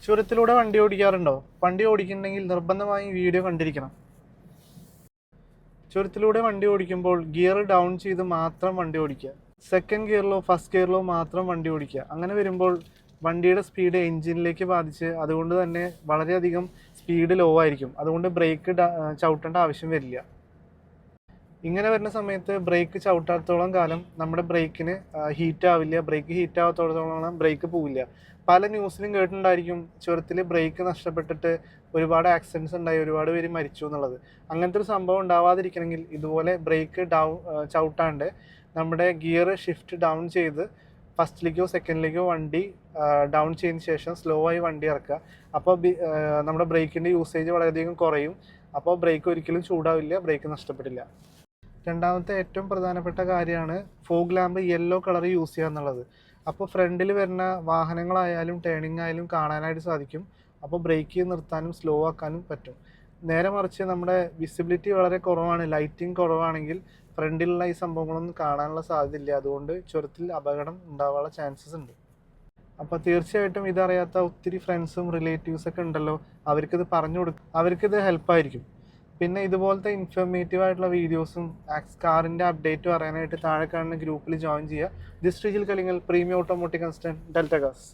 ചുരത്തിലൂടെ വണ്ടി ഓടിക്കാറുണ്ടോ? വണ്ടി ഓടിക്കുന്നുണ്ടെങ്കിൽ നിർബന്ധമായും വീഡിയോ കണ്ടിരിക്കണം. ചുരത്തിലൂടെ വണ്ടി ഓടിക്കുമ്പോൾ ഗിയർ ഡൗൺ ചെയ്ത് മാത്രം വണ്ടി ഓടിക്കുക. സെക്കൻഡ് ഗിയറിലോ ഫസ്റ്റ് ഗിയറിലോ മാത്രം വണ്ടി ഓടിക്കുക. അങ്ങനെ വരുമ്പോൾ വണ്ടിയുടെ സ്പീഡ് എഞ്ചിനിലേക്ക് ബാധിച്ച് അതുകൊണ്ട് തന്നെ വളരെയധികം സ്പീഡ് ലോ ആയിരിക്കും. അതുകൊണ്ട് ബ്രേക്ക് ചവിട്ടേണ്ട ആവശ്യം വരില്ല. ഇങ്ങനെ വരുന്ന സമയത്ത് ബ്രേക്ക് ചവിട്ടാത്തോളം കാലം നമ്മുടെ ബ്രേക്കിന് ഹീറ്റ് ആവില്ല. ബ്രേക്ക് ഹീറ്റ് ആവാത്തോളം ബ്രേക്ക് പോവില്ല. പല ന്യൂസിലും കേട്ടിട്ടുണ്ടായിരിക്കും ചുരത്തിൽ ബ്രേക്ക് നഷ്ടപ്പെട്ടിട്ട് ഒരുപാട് ആക്സിഡൻസ് ഉണ്ടായി, ഒരുപാട് പേര് മരിച്ചു എന്നുള്ളത്. അങ്ങനത്തെ ഒരു സംഭവം ഉണ്ടാവാതിരിക്കണമെങ്കിൽ ഇതുപോലെ ബ്രേക്ക് ചവിട്ടാണ്ട് നമ്മുടെ ഗിയർ ഷിഫ്റ്റ് ഡൗൺ ചെയ്ത് ഫസ്റ്റിലേക്കോ സെക്കൻഡിലേക്കോ വണ്ടി ഡൗൺ ചെയ്തതിന് ശേഷം സ്ലോ ആയി വണ്ടി ഇറക്കുക. അപ്പോൾ നമ്മുടെ ബ്രേക്കിൻ്റെ യൂസേജ് വളരെയധികം കുറയും. അപ്പോൾ ബ്രേക്ക് ഒരിക്കലും ചൂടാവില്ല, ബ്രേക്ക് നഷ്ടപ്പെടില്ല. രണ്ടാമത്തെ ഏറ്റവും പ്രധാനപ്പെട്ട കാര്യമാണ് fog lamp yellow colour use ചെയ്യുക എന്നുള്ളത്. അപ്പോൾ ഫ്രണ്ടിൽ വരുന്ന വാഹനങ്ങളായാലും ടേണിംഗ് ആയാലും കാണാനായിട്ട് സാധിക്കും. അപ്പോൾ ബ്രേക്ക് ചെയ്ത് നിർത്താനും സ്ലോ ആക്കാനും പറ്റും. നേരെ മറിച്ച് നമ്മുടെ വിസിബിലിറ്റി വളരെ കുറവാണ്, ലൈറ്റിംഗ് കുറവാണെങ്കിൽ ഫ്രണ്ടിലുള്ള ഈ സംഭവങ്ങളൊന്നും കാണാനുള്ള സാധ്യതയില്ല. അതുകൊണ്ട് ചുരത്തിൽ അപകടം ഉണ്ടാവാനുള്ള ചാൻസസ് ഉണ്ട്. അപ്പോൾ തീർച്ചയായിട്ടും ഇതറിയാത്ത ഒത്തിരി ഫ്രണ്ട്സും റിലേറ്റീവ്സൊക്കെ ഉണ്ടല്ലോ, അവർക്കിത് പറഞ്ഞു കൊടുക്കും, അവർക്കിത് ഹെൽപ്പായിരിക്കും. പിന്നെ ഇതുപോലത്തെ ഇൻഫർമേറ്റീവ് ആയിട്ടുള്ള വീഡിയോസും കാറിൻ്റെ അപ്ഡേറ്റും അറിയാനായിട്ട് താഴെ കാണുന്ന ഗ്രൂപ്പിൽ ജോയിൻ ചെയ്യുക. This digital Kalingal premium automotive consultant Delta കാസ്.